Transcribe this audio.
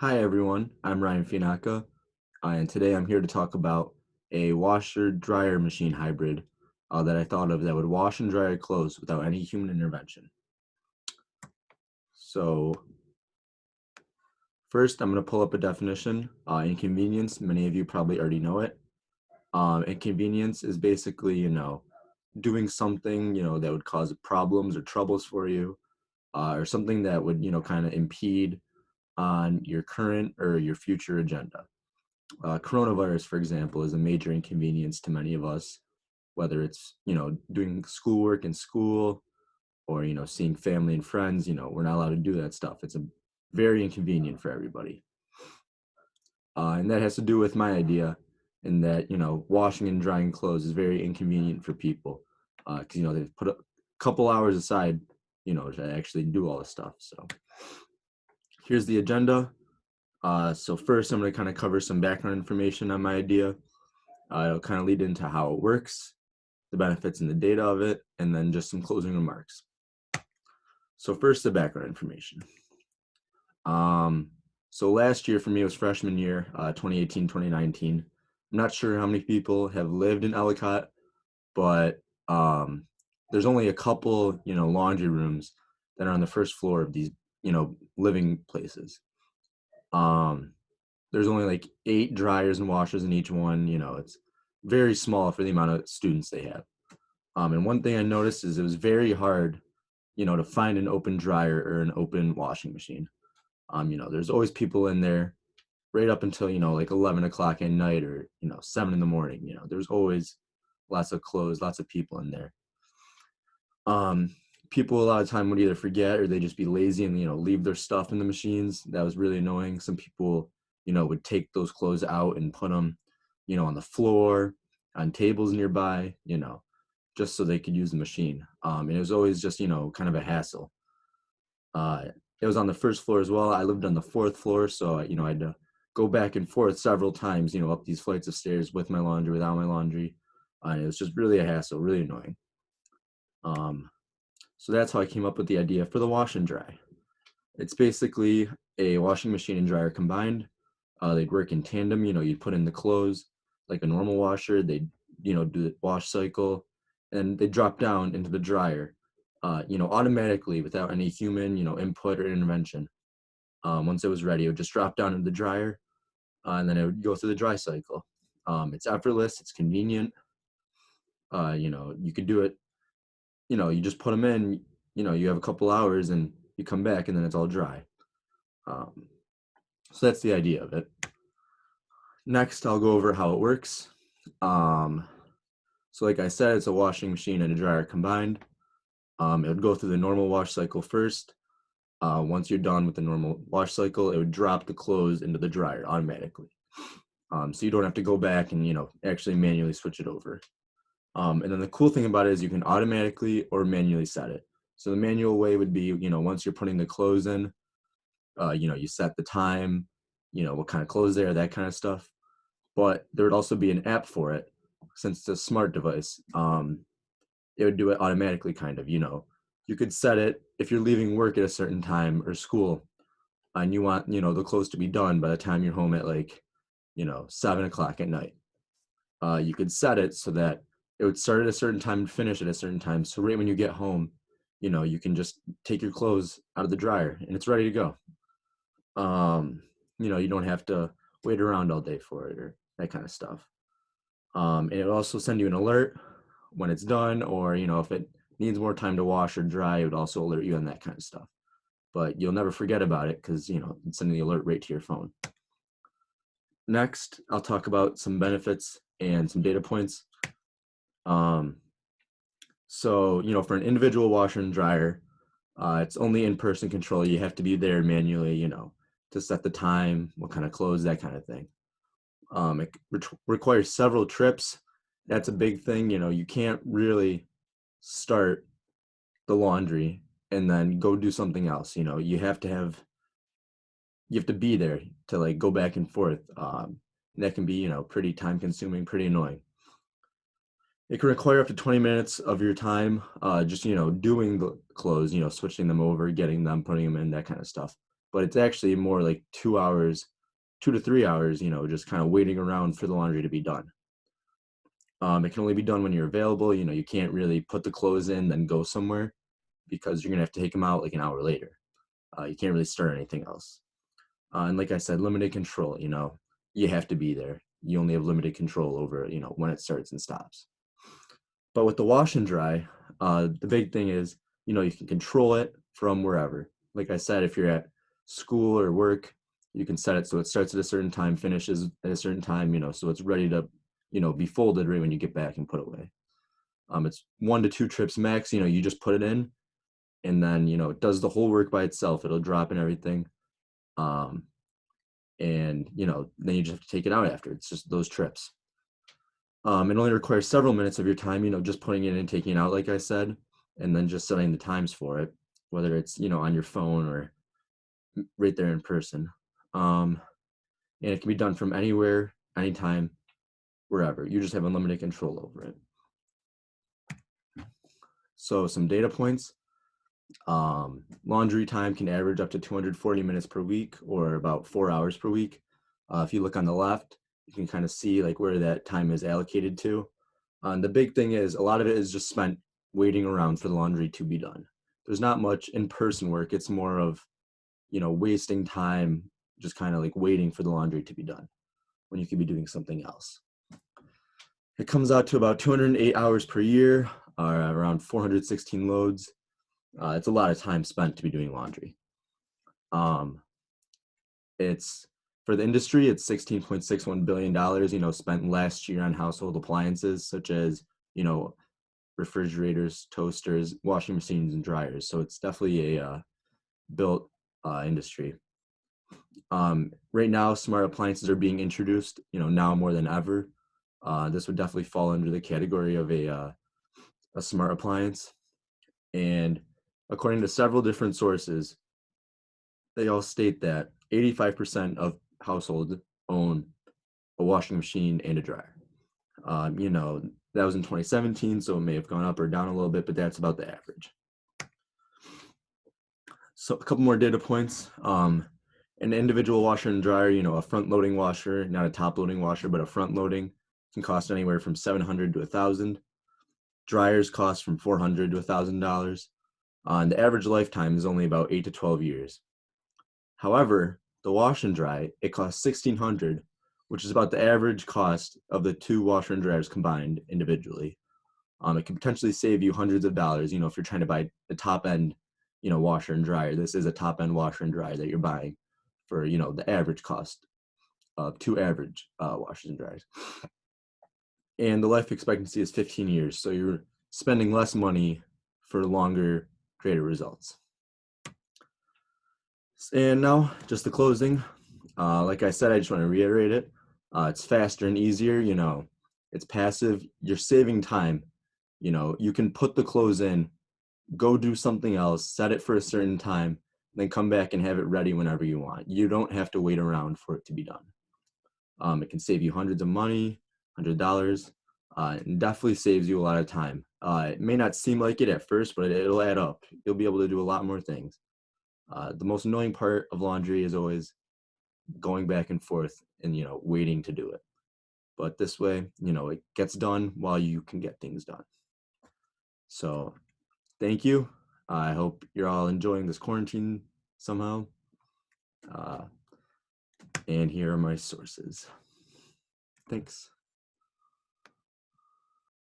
Hi everyone, I'm Ryan Finaka, and today I'm here to talk about a washer-dryer machine hybrid that I thought of that would wash and dry our clothes without any human intervention. So first, I'm going to pull up a definition. Inconvenience, many of you probably already know it. Inconvenience is basically, doing something, that would cause problems or troubles for you, or something that would, kind of impede on your current or your future agenda. Coronavirus, for example, is a major inconvenience to many of us, whether it's, doing schoolwork in school or, seeing family and friends, we're not allowed to do that stuff. It's a very inconvenient for everybody. And that has to do with my idea in that, washing and drying clothes is very inconvenient for people because, they've put a couple hours aside, to actually do all this stuff. So here's the agenda. So first, I'm going to kind of cover some background information on my idea. It'll kind of lead into how it works, the benefits and the data of it, and then just some closing remarks. So first, the background information. So last year for me was freshman year, 2018, 2019. I'm not sure how many people have lived in Ellicott, but there's only a couple, laundry rooms that are on the first floor of these, living places. Um, there's only like 8 dryers and washers in each one. It's very small for the amount of students they have. And one thing I noticed is it was very hard, to find an open dryer or an open washing machine. There's always people in there right up until, like 11 o'clock at night or, 7 in the morning. There's always lots of clothes, lots of people in there. Um, People a lot of time would either forget or they just be lazy and, leave their stuff in the machines. That was really annoying. Some people, would take those clothes out and put them, on the floor, on tables nearby, just so they could use the machine. And it was always just, kind of a hassle. Uh, it was on the first floor as well. I lived on the fourth floor, so I had to go back and forth several times, up these flights of stairs with my laundry, without my laundry. And it was just really a hassle, really annoying. Um, so that's how I came up with the idea for the wash and dry. It's basically a washing machine and dryer combined. They'd work in tandem. You'd put in the clothes like a normal washer. They'd, do the wash cycle, and they drop down into the dryer, automatically without any human, input or intervention. Once it was ready, it would just drop down into the dryer, and then it would go through the dry cycle. It's effortless. It's convenient. You could do it. You just put them in. You have a couple hours, and you come back, and then it's all dry. Um, so that's the idea of it. Next, I'll go over how it works. Um, so like I said, it's a washing machine and a dryer combined. It would go through the normal wash cycle first. Once you're done with the normal wash cycle, it would drop the clothes into the dryer automatically. So you don't have to go back and, actually manually switch it over. And then the cool thing about it is you can automatically or manually set it. So the manual way would be, once you're putting the clothes in, you set the time, what kind of clothes there, that kind of stuff. But there would also be an app for it since it's a smart device. It would do it automatically, kind of. You could set it if you're leaving work at a certain time or school, and you want the clothes to be done by the time you're home at like 7 o'clock at night. You could set it so that it would start at a certain time and finish at a certain time. So right when you get home, you can just take your clothes out of the dryer and it's ready to go. You don't have to wait around all day for it or that kind of stuff. And it'll also send you an alert when it's done, or if it needs more time to wash or dry, it would also alert you on that kind of stuff. But you'll never forget about it because it's sending the alert right to your phone. Next, I'll talk about some benefits and some data points. Um, so for an individual washer and dryer, it's only in-person control. You have to be there manually, to set the time, what kind of clothes, that kind of thing. It requires several trips. That's a big thing. You can't really start the laundry and then go do something else. You have to be there to like go back and forth. That can be, pretty time consuming, pretty annoying. It can require up to 20 minutes of your time, just, doing the clothes, switching them over, getting them, putting them in, that kind of stuff. but it's actually more like 2 hours, 2 to 3 hours, just kind of waiting around for the laundry to be done. It can only be done when you're available. You can't really put the clothes in, then go somewhere because you're going to have to take them out like an hour later. You can't really start anything else. And like I said, limited control, you have to be there. You only have limited control over, when it starts and stops. But with the wash and dry, the big thing is, you can control it from wherever. Like I said, if you're at school or work, you can set it so it starts at a certain time, finishes at a certain time, so it's ready to, be folded right when you get back and put away. It's 1 to 2 trips max, you just put it in and then, it does the whole work by itself. It'll drop and everything. Um, and, then you just have to take it out after. It's just those trips. It only requires several minutes of your time, just putting it in and taking it out, like I said, and then just setting the times for it, whether it's, on your phone or right there in person. And it can be done from anywhere, anytime, wherever. You just have unlimited control over it. So some data points. Laundry time can average up to 240 minutes per week or about 4 hours per week. If you look on the left, you can kind of see like where that time is allocated to. And the big thing is a lot of it is just spent waiting around for the laundry to be done. There's not much in-person work. It's more of, wasting time, just kind of like waiting for the laundry to be done when you could be doing something else. It comes out to about 208 hours per year, around 416 loads. It's a lot of time spent to be doing laundry. It's for the industry, it's $16.61 billion, spent last year on household appliances such as, refrigerators, toasters, washing machines, and dryers. So it's definitely a built industry. Right now, smart appliances are being introduced, now more than ever. This would definitely fall under the category of a smart appliance. And according to several different sources, they all state that 85% of households own a washing machine and a dryer. That was in 2017, so it may have gone up or down a little bit, but that's about the average. So a couple more data points. An individual washer and dryer, a front loading washer, not a top loading washer, but a front loading can cost anywhere from $700 to $1,000. Dryers cost from $400 to $1,000. And the average lifetime is only about 8 to 12 years. However, the wash and dry, it costs $1,600, which is about the average cost of the two washer and dryers combined individually. It can potentially save you hundreds of dollars, if you're trying to buy the top end, washer and dryer. This is a top end washer and dryer that you're buying for, the average cost of two average washers and dryers. And the life expectancy is 15 years. So you're spending less money for longer, greater results. And now, just the closing. Like I said, I just want to reiterate it. It's faster and easier, it's passive. You're saving time. You can put the clothes in, go do something else, set it for a certain time, then come back and have it ready whenever you want. You don't have to wait around for it to be done. It can save you hundreds of money, $100, and definitely saves you a lot of time. It may not seem like it at first, but it'll add up. You'll be able to do a lot more things. The most annoying part of laundry is always going back and forth and, waiting to do it. But this way, it gets done while you can get things done. So thank you. I hope you're all enjoying this quarantine somehow. And here are my sources. Thanks.